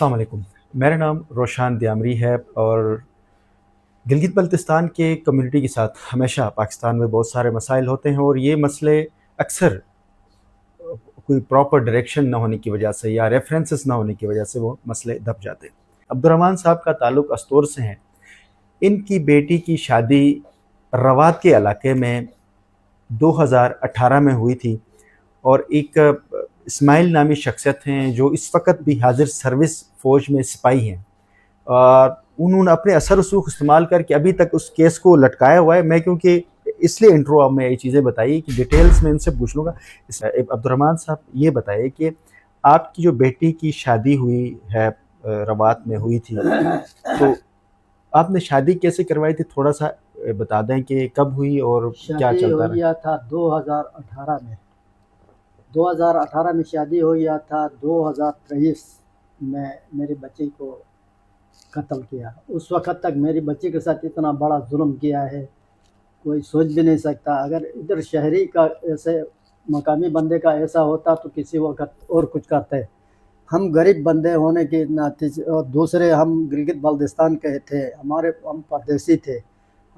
अस्सलाम वालेकुम। मेरा नाम रोशान दियामरी है और गिलगित बल्तिस्तान के कम्युनिटी के साथ हमेशा पाकिस्तान में बहुत सारे मसाइल होते हैं और ये मसले अक्सर कोई प्रॉपर डायरेक्शन ना होने की वजह से या रेफरेंसेस ना होने की वजह से वो मसले दब जाते हैं। अब्दुर्रहमान साहब का ताल्लुक़ अस्तोर से है। इनकी बेटी की शादी रवात के इलाके में 2018 में हुई थी और एक इस्माइल नामी शख्सियत हैं जो इस वक्त भी हाजिर सर्विस फ़ौज में सिपाही हैं। उन्होंने अपने असर रसूख इस्तेमाल करके अभी तक उस केस को लटकाया हुआ है। मैं क्योंकि इसलिए इंट्रो अब मैं ये चीज़ें बताई कि डिटेल्स में इनसे पूछ लूँगा। अब्दुर्रहमान साहब ये बताइए कि आपकी जो बेटी की शादी हुई है रवात में हुई थी, तो आपने शादी कैसे करवाई थी, थोड़ा सा बता दें कि कब हुई और क्या शादी चलता हो गया था 2018 में। 2018 में शादी हो गया था। 2023 में मेरी बच्ची को कत्ल किया। उस वक़्त तक मेरी बच्ची के साथ इतना बड़ा जुल्म किया है, कोई सोच भी नहीं सकता। अगर इधर शहरी का ऐसे मकामी बंदे का ऐसा होता तो किसी वक्त और कुछ करते। हम गरीब बंदे होने के नाते और दूसरे हम गिलगित बल्तिस्तान के थे, हम परदेसी थे,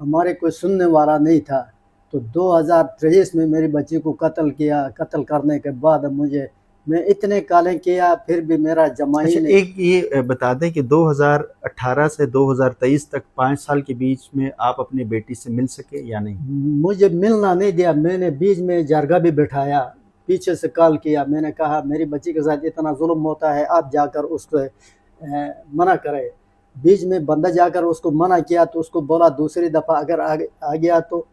हमारे कोई सुनने वाला नहीं था। तो 2023 में मेरी बच्ची को कत्ल किया। कत्ल करने के बाद मैं इतने काले किया, फिर भी मेरा जमाई ने। एक ये बता दें कि 2018 से 2023 तक 5 साल के बीच में आप अपनी बेटी से मिल सके या नहीं? मुझे मिलना नहीं दिया। मैंने बीच में जरगा भी बैठाया, पीछे से कॉल किया। मैंने कहा मेरी बच्ची के साथ इतना जुल्म होता है, आप जाकर उसको मना करें। बीच में बंदा जाकर उसको मना किया तो उसको बोला दूसरी दफ़ा अगर आ गया तो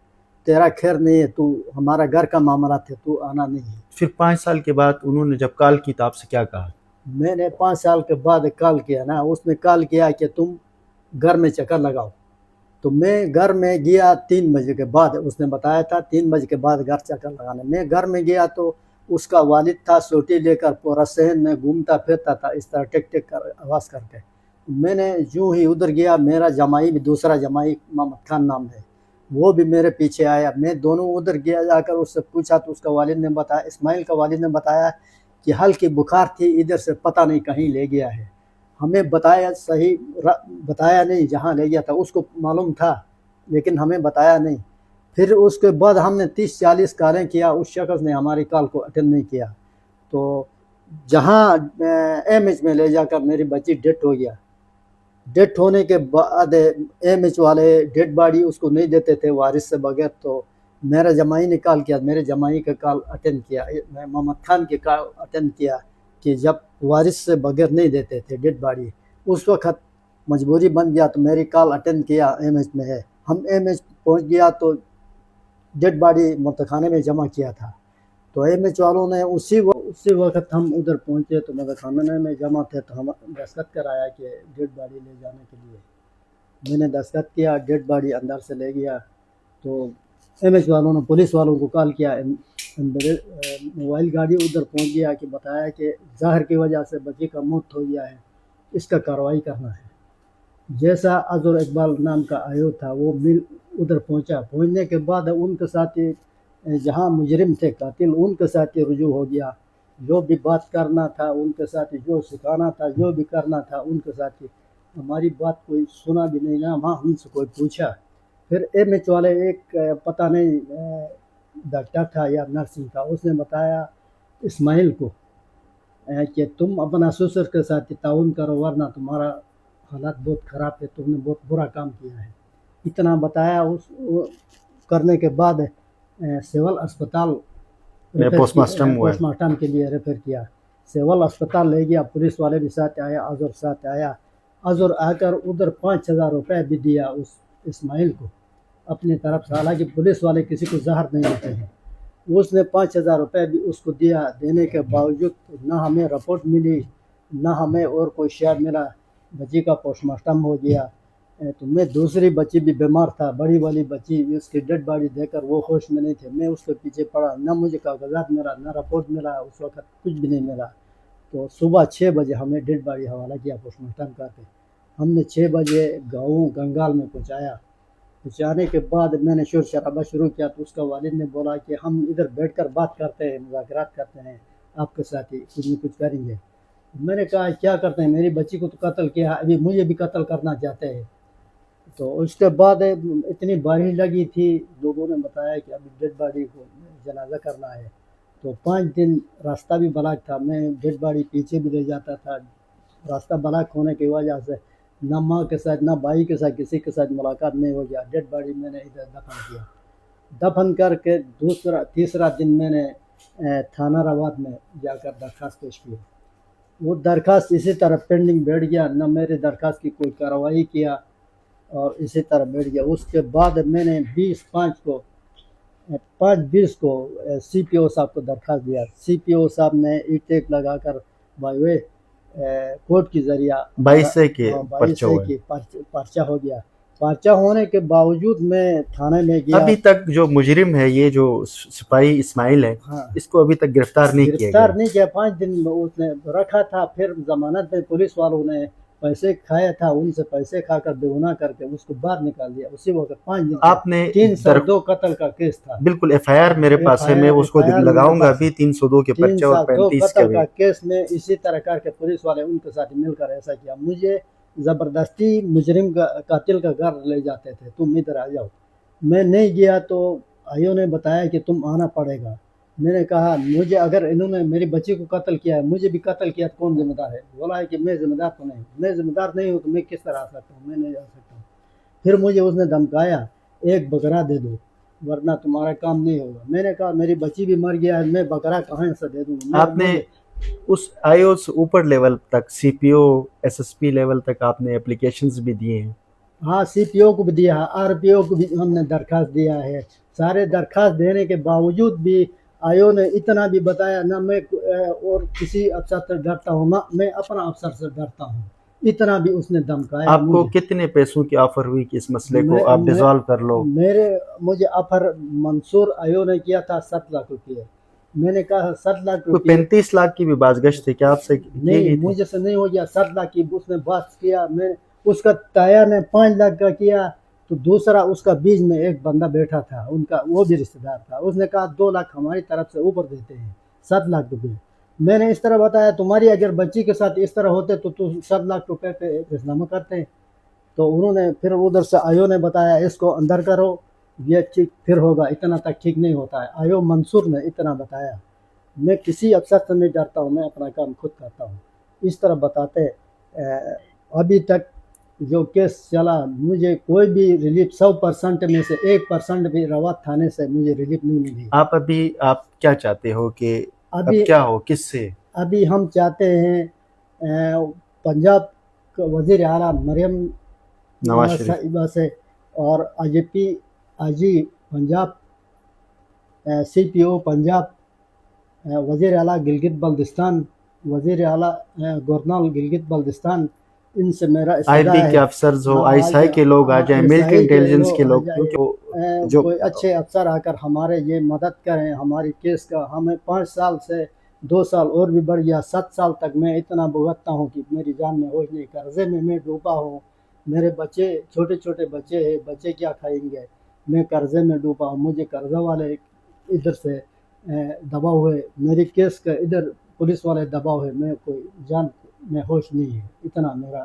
तेरा खैर नहीं है, तू हमारा घर का मामला थे, तू आना नहीं है। फिर 5 साल के बाद उन्होंने जब कॉल की तो आपसे क्या कहा? मैंने 5 साल के बाद कॉल किया ना, उसने कॉल किया कि तुम घर में चक्कर लगाओ। तो मैं घर में गया 3 बजे के बाद। उसने बताया था 3 बजे के बाद घर चक्कर लगाने। मैं घर में गया तो उसका वालिद था, सोटी लेकर पूरा शहर में घूमता फिरता था, इस तरह टिक टिक कर आवाज़ करके। मैंने यूँ ही उधर गया। मेरा जमाई भी, दूसरा जमाई मोहम्मद खान नाम है, वो भी मेरे पीछे आया। मैं दोनों उधर गया, जाकर उससे पूछा तो उसका वालिद ने बताया, इस्माइल का वालिद ने बताया कि हल्की बुखार थी, इधर से पता नहीं कहीं ले गया है। हमें बताया सही बताया नहीं, जहाँ ले गया था उसको मालूम था लेकिन हमें बताया नहीं। फिर उसके बाद हमने 30-40 कॉलें किया, उस शख्स ने हमारी कॉल को अटेंड नहीं किया। तो जहाँ एमएच में ले जाकर मेरी बच्ची डेथ हो गया। डेथ होने के बाद एमएच वाले डेड बॉडी उसको नहीं देते थे वारिस से बगैर। तो मेरा जमाई ने कॉल किया, मेरे जमाई का कॉल अटेंड किया, मैं मोहम्मद खान के कॉल अटेंड किया कि जब वारिस से बगैर नहीं देते थे डेड बॉडी। उस वक्त मजबूरी बन गया तो मेरी कॉल अटेंड किया, एमएच में है। हम एमएच पहुंच गया तो डेड बॉडी मुफ्तखाने में जमा किया था। तो एमएच वालों ने उसी वक्त हम उधर पहुंचे तो मुफ्तखाने में जमा थे, तो हम दस्तखत कराया कि डेड बॉडी ले जाने के लिए। मैंने दस्तखत किया, डेड बॉडी अंदर से ले गया। तो एमएच वालों ने पुलिस वालों को कॉल किया, मोबाइल गाड़ी उधर पहुंच गया कि बताया कि जहर की वजह से बच्ची का मौत हो गया है, इसका कार्रवाई करना है। जैसा अजहर इकबाल नाम का आयोग था वो मिल उधर पहुंचा। पहुंचने के बाद उनके साथ जहां मुजरिम थे कातिल, उनके साथ रुजू हो गया। जो भी बात करना था उनके साथ, जो सिखाना था, जो भी करना था उनके साथ। हमारी बात कोई सुना भी नहीं ना, वहाँ हमसे कोई पूछा। फिर एमएच वाले एक पता नहीं डॉक्टर था या नर्सिंग था, उसने बताया इस्माइल को कि तुम अपना ससुर के साथ ताउन करो वरना तुम्हारा हालात बहुत ख़राब है, तुमने बहुत बुरा काम किया है। इतना बताया। करने के बाद सिविल अस्पताल पोस्टमार्टम के लिए रेफर किया। सिविल अस्पताल ले गया, पुलिस वाले भी साथ आया, अजहर साथ आया। अजहर आकर उधर 5,000 रुपये भी दिया उस इस्माइल को अपनी तरफ से, हालांकि पुलिस वाले किसी को जहर नहीं देते हैं। उसने 5,000 रुपये भी उसको दिया। देने के बावजूद ना हमें रिपोर्ट मिली, ना हमें और कोई शेयर मिला। बच्ची का पोस्टमार्टम हो गया। तो मैं दूसरी बच्ची भी बीमार था, बड़ी वाली बच्ची, उसकी डेड बॉडी देखकर वो होश में नहीं थे। मैं उसके पीछे पड़ा, ना मुझे कागजात मिला, ना रिपोर्ट मिला, उस वक्त कुछ भी नहीं मिला। तो सुबह 6 बजे हमें डेड बॉडी हवाला किया पोस्टमार्टम करके। हमने 6 बजे गाँव गंगाल में पहुँचाया। पहुँचाने के बाद मैंने शोर शराबा शुरू किया तो उसका वालिद ने बोला कि हम इधर बैठकर बात करते हैं, मुज़ाकरात करते हैं, आपके साथ ही कुछ न कुछ करेंगे। میں نے کہا کیا کرتے ہیں، میری بچی کو تو قتل کیا، ابھی مجھے بھی قتل کرنا چاہتے ہیں۔ تو اس کے بعد اتنی بارش لگی تھی، لوگوں نے بتایا کہ ابھی ڈیڈ باڈی کو جنازہ کرنا ہے، تو 5 دن راستہ بھی بلاک تھا، میں ڈیڈ باڈی پیچھے بھی لے جاتا تھا، راستہ بلاک ہونے کی وجہ سے نہ ماں کے ساتھ نہ بھائی کے ساتھ کسی کے ساتھ ملاقات نہیں ہو گیا۔ ڈیڈ باڈی میں نے ادھر دفن کیا، دفن کر کے تیسرا دن میں نے تھانہ رواد میں جا کر درخواست پیش کی۔ وہ درخواست اسی طرح پینڈنگ بیٹھ گیا، نہ میرے درخواست کی کوئی کارروائی کیا اور اسی طرح بیٹھ گیا۔ اس کے بعد میں نے 5/20 کو سی پی او صاحب کو درخواست دیا، سی پی او صاحب نے ای ٹیک لگا کر بائی کورٹ کے ذریعہ 22 کے 22 کی پرچہ ہو گیا۔ پرچہ ہونے کے باوجود میں تھانے میں گیا، ابھی تک جو مجرم ہے یہ جو سپاہی اسماعیل ہے ہاں اس کو ابھی تک گرفتار نہیں کیا گیا۔ گرفتار نہیں کیا، 5 دن اس نے رکھا تھا، پھر ضمانت میں پولیس والوں نے پیسے کھایا تھا، ان سے پیسے کھا کر بے گناہ کر کے اس کو باہر نکال دیا اسی وقت 5 دن۔ آپ نے 302 قتل کا کیس تھا، بالکل ایف آئی آر میرے پاس ہے، میں اس کو لگاؤں گا ابھی، 302 کے پرچہ اور 302 35 قتل کا کا کیس میں اسی طرح کر کے پولیس والے ان کے ساتھ مل کر ایسا کیا۔ مجھے زبردستی مجرم کا قاتل کا گھر لے جاتے تھے، تم ادھر آ جاؤ، میں نہیں گیا تو آئیو نے بتایا کہ تم آنا پڑے گا۔ میں نے کہا مجھے اگر انہوں نے میری بچی کو قتل کیا ہے، مجھے بھی قتل کیا، کون ذمہ دار ہے؟ بولا ہے کہ میں ذمہ دار تو نہیں، میں ذمہ دار نہیں ہوں تو میں کس طرح آ سکتا ہوں؟ میں نہیں جا سکتا ہوں۔ پھر مجھے اس نے دھمکایا، 1 بکرا دے دو ورنہ تمہارا کام نہیں ہوگا۔ میں نے کہا میری بچی بھی مر گیا ہے، میں بکرا کہاں سے دے دوں؟ آپ نے اس آئی او سے اوپر لیول تک، C P O S S P level تک آپ نے اپلیکیشنز بھی دیے ہیں؟ ہاں سی پی او کو بھی دیا ہے، آر پی او کو بھی ہم نے درخواست دیا ہے۔ سارے درخواست دینے کے باوجود بھی آئیو نے اتنا بھی بتایا، نہ میں اور کسی افسر سے ڈرتا ہوں، نہ میں اپنا افسر سے ڈرتا ہوں، اتنا بھی اس نے دھمکایا۔ آپ کو کتنے پیسوں کی آفر ہوئی کہ اس مسئلے کو آپ ڈیزالو کر لو؟ مجھے آفر منصور آئیو نے کیا تھا 7 لاکھ روپے۔ میں نے کہا 7 لاکھ روپے 35 لاکھ کی بھی بازگشت تھی کیا آپ سے؟ نہیں، مجھے سے نہیں ہو گیا، 7 لاکھ کی اس نے بات کیا۔ میں اس کا تایا نے 5 لاکھ کا کیا، تو دوسرا اس کا بیچ میں ایک بندہ بیٹھا تھا ان کا، وہ بھی رشتہ دار تھا، اس نے کہا 2 لاکھ ہماری طرف سے اوپر دیتے ہیں، 7 لاکھ روپے۔ میں نے اس طرح بتایا تمہاری اگر بچی کے ساتھ اس طرح ہوتے تو 7 لاکھ روپے پہ اظلامہ کرتے۔ تو انہوں نے پھر ادھر سے آئیو نے بتایا اس کو اندر کرو، یہ ٹھیک پھر ہوگا، اتنا تک ٹھیک نہیں ہوتا ہے۔ آئیو منصور نے اتنا بتایا۔ میں کسی افسر سے نہیں ڈرتا ہوں، میں اپنا کام خود کرتا ہوں، اس طرح بتاتے۔ ابھی تک جو کیس چلا مجھے کوئی بھی ریلیف 100% میں سے 1% بھی رواد تھانے سے مجھے ریلیف نہیں ملی۔ آپ کیا چاہتے ہو کہ اب کیا ہو کس سے؟ ابھی ہم چاہتے ہیں پنجاب کا وزیر اعلیٰ مریم نواز صاحبہ سے اور آئی جی پنجاب، سی پی او پنجاب، وزیر اعلیٰ گلگت بلتستان، وزیر اعلیٰ گورنر گلگت بلتستان، ان سے میرا آئی بی کے افسرز ہو، آئی ایس آئی کے لوگ آ جائیں، ملٹری انٹیلیجنس کے لوگ، جو کوئی اچھے افسر آ کر ہمارے یہ مدد کریں ہماری کیس کا۔ ہمیں 5 سال سے 2 سال اور بھی بڑھ گیا، 7 سال تک میں اتنا بھگتتا ہوں کہ میری جان میں ہوش نہیں، قرضے میں ڈوبا ہوں، میرے بچے چھوٹے چھوٹے بچے ہیں، بچے کیا کھائیں گے؟ میں قرضے میں ڈوبا ہوں، مجھے قرضہ والے ادھر سے دبا ہوئے، میری کیس کا ادھر پولیس والے دبا ہوئے، میں کوئی جان میں ہوش نہیں ہے، اتنا میرا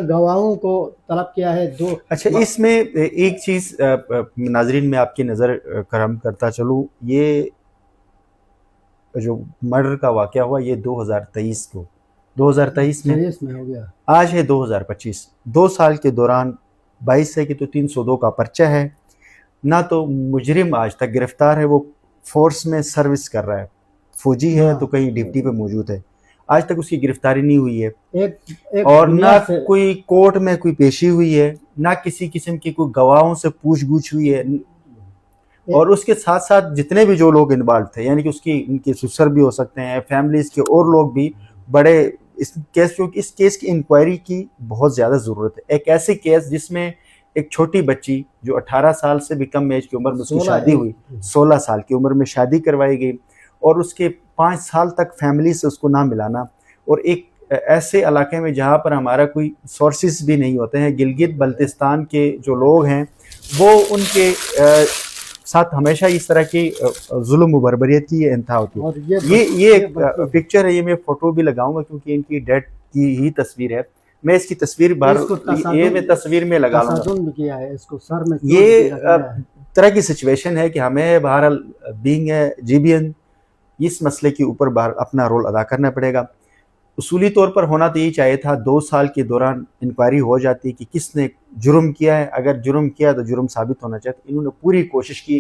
گواہوں کو طلب کیا ہے 2۔ اچھا، اس میں ایک چیز ناظرین میں آپ کی نظر کرم کرتا چلوں، یہ جو مرڈر کا واقعہ ہوا یہ 2023 کو، 2023 میں ہو گیا، آج ہے 2025، 2 سال کے دوران 22 سے کہ تو 302 کا پرچہ ہے، نہ تو مجرم آج تک گرفتار ہے، وہ فورس میں سروس کر رہا ہے، فوجی ہے تو کہیں ڈیوٹی پہ موجود ہے، آج تک اس کی گرفتاری نہیں ہوئی ہے، اور نہ کوئی کورٹ میں کوئی پیشی ہوئی ہے، نہ کسی قسم کی کوئی گواہوں سے پوچھ گچھ ہوئی ہے، اور اس کے ساتھ ساتھ جتنے بھی جو لوگ انوالو تھے، یعنی کہ ان کے سسر بھی ہو سکتے ہیں، فیملیز کے اور لوگ بھی بڑے اس کیس کی انکوائری کی بہت زیادہ ضرورت ہے۔ ایک ایسی کیس جس میں ایک چھوٹی بچی جو 18 سال سے بھی کم ایج کی عمر میں اس کی شادی ہوئی، 16 سال کی عمر میں شادی کروائی گئی، اور اس کے 5 سال تک فیملی سے اس کو نہ ملانا، اور ایک ایسے علاقے میں جہاں پر ہمارا کوئی سورسز بھی نہیں ہوتے ہیں۔ گلگت بلتستان کے جو لوگ ہیں وہ ان کے साथ हमेशा इस तरह की जुल्म व बर्बरियत की ये इंतहा होती है। और ये एक पिक्चर है, ये मैं फोटो भी लगाऊंगा क्योंकि इनकी डेथ की ही तस्वीर है। मैं इसकी तस्वीर बाहर ये मैं तस्वीर में लगा लूंगा। तसादुम भी किया है, इसको सर में चोट ये भी लगाया है। तरह की सिचुएशन है कि हमें बहरहाल बीइंग ए जीबीएन इस मसले के ऊपर बाहर अपना रोल अदा करना पड़ेगा। उसूली तौर पर होना तो यही चाहिए था 2 साल के दौरान इंक्वायरी हो जाती कि किसने जुर्म किया है, अगर जुर्म किया तो जुर्म साबित होना चाहिए। इन्होंने पूरी कोशिश की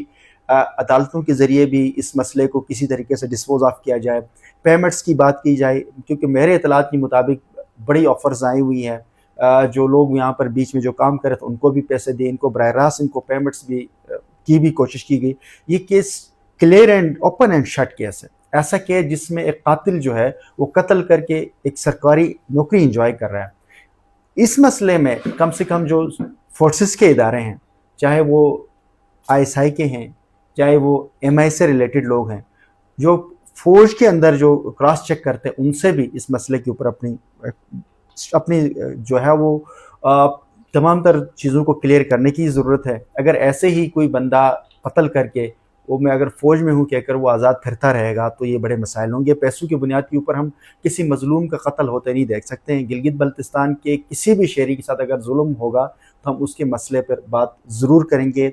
अदालतों के ज़रिए भी इस मसले को किसी तरीके से डिस्पोज ऑफ किया जाए, पेमेंट्स की बात की जाए, क्योंकि मेरे इतलात के मुताबिक बड़ी ऑफ़र्स आई हुई हैं। जो लोग यहाँ पर बीच में जो काम करे थे उनको भी पैसे दिए, इनको बराह रास्त इनको पेमेंट्स भी की भी कोशिश की गई। ये case clear and open and shut case है, ऐसा केस जिसमें एक कातिल जो है वो कत्ल करके एक सरकारी नौकरी इंजॉय कर रहा है। इस मसले में कम से कम जो फोर्सेस के इदारे हैं, चाहे वो ISI के हैं, चाहे वो MI से रिलेटेड लोग हैं, जो फौज के अंदर जो क्रॉस चेक करते हैं, उनसे भी इस मसले के ऊपर अपनी जो है वो तमाम तर चीज़ों को क्लियर करने की ज़रूरत है। अगर ऐसे ही कोई बंदा कत्ल करके वो मैं अगर फ़ौज में हूँ कहकर वो आज़ाद फिरता रहेगा तो ये बड़े मसाइल होंगे। पैसों की बुनियाद के ऊपर हम किसी मज़लूम का कत्ल होते नहीं देख सकते हैं। गिलगित बल्तिस्तान के किसी भी शहरी के साथ अगर जुल्म होगा तो हम उसके मसले पर बात ज़रूर करेंगे।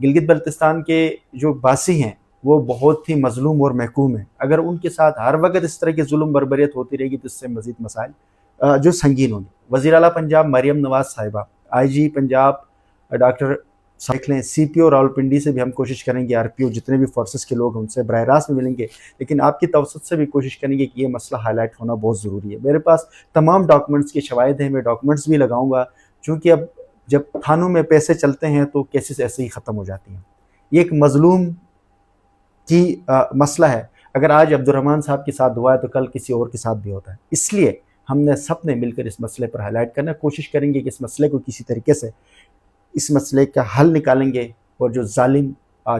गिलगित बल्तिस्तान के जो बासी हैं वो बहुत ही मज़लूम और महकूम हैं। अगर उनके साथ हर वक्त इस तरह की जुल्म बर्बरियत होती रहेगी तो इससे मज़ीद मसाइल जो संगीन होंगे। वज़ीर आला पंजाब मरियम नवाज़ साहिबा, IG पंजाब डॉक्टर साइकिलें, CPO रावलपिंडी से भी हम कोशिश करेंगे, RPO जितने भी फोर्सेस के लोग उनसे बराह रास्त में मिलेंगे, लेकिन आपकी तवसत से भी कोशिश करेंगे कि ये मसला हाईलाइट होना बहुत ज़रूरी है। मेरे पास तमाम डॉक्यूमेंट्स की शवाहिद हैं, मैं डॉक्यूमेंट्स भी लगाऊंगा, चूँकि अब जब थानों में पैसे चलते हैं तो केसेस ऐसे ही ख़त्म हो जाती हैं। ये एक मज़लूम की मसला है। अगर आज अब्दुर्रहमान साहब के साथ हुआ है तो कल किसी और के साथ भी होता है। इसलिए हमने सब ने मिलकर इस मसले पर हाईलाइट करना, कोशिश करेंगे कि इस मसले को किसी तरीके से इस मसले का हल निकालेंगे और जो जालिम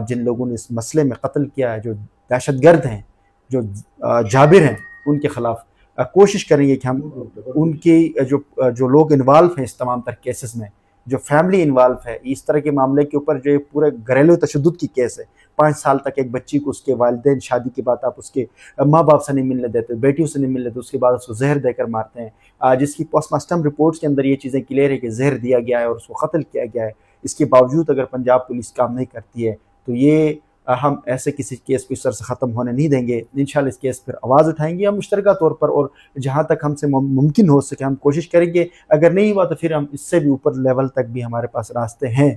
जिन लोगों ने इस मसले में कत्ल किया है, जो दहशतगर्द हैं, जो जाबिर हैं, उनके ख़िलाफ़ कोशिश करेंगे कि हम उनकी जो लोग इन्वॉल्व हैं इस तमाम तर केसेस में, जो फैमिली इन्वॉल्व है इस तरह के मामले के ऊपर, जो पूरे घरेलू तशद्दुद की केस है। 5 साल तक एक बच्ची को उसके वालिदैन शादी के बाद आप उसके माँ बाप से नहीं मिलने देते, बेटियों से नहीं मिलने देते, उसके बाद उसको जहर देकर मारते हैं, जिसकी पोस्टमार्टम रिपोर्ट्स के अंदर ये चीज़ें क्लियर है कि जहर दिया गया है और उसको कत्ल किया गया है। इसके बावजूद अगर पंजाब पुलिस काम नहीं करती है तो ये हम ऐसे किसी केस को इस तरह से ख़त्म होने नहीं देंगे। इंशाल्लाह इस केस पर आवाज़ उठाएंगे हम मुश्तरका तौर पर, और जहाँ तक हमसे मुमकिन हो सके हम कोशिश करेंगे। अगर नहीं हुआ तो फिर हम इससे भी ऊपर लेवल तक भी हमारे पास रास्ते हैं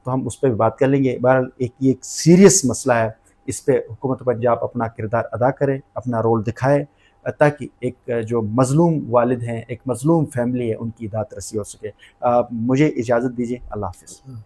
तो हम उस पर भी बात कर लेंगे। बहरहाल ये एक सीरियस मसला है, इस पर हुकूमत पंजाब अपना किरदार अदा करे, अपना रोल दिखाए, ताकि एक जो मज़लूम वालिद हैं, एक मज़लूम फैमिली है, उनकी दाद रसी हो सके। मुझे इजाज़त दीजिए। अल्लाह हाफ़िज़।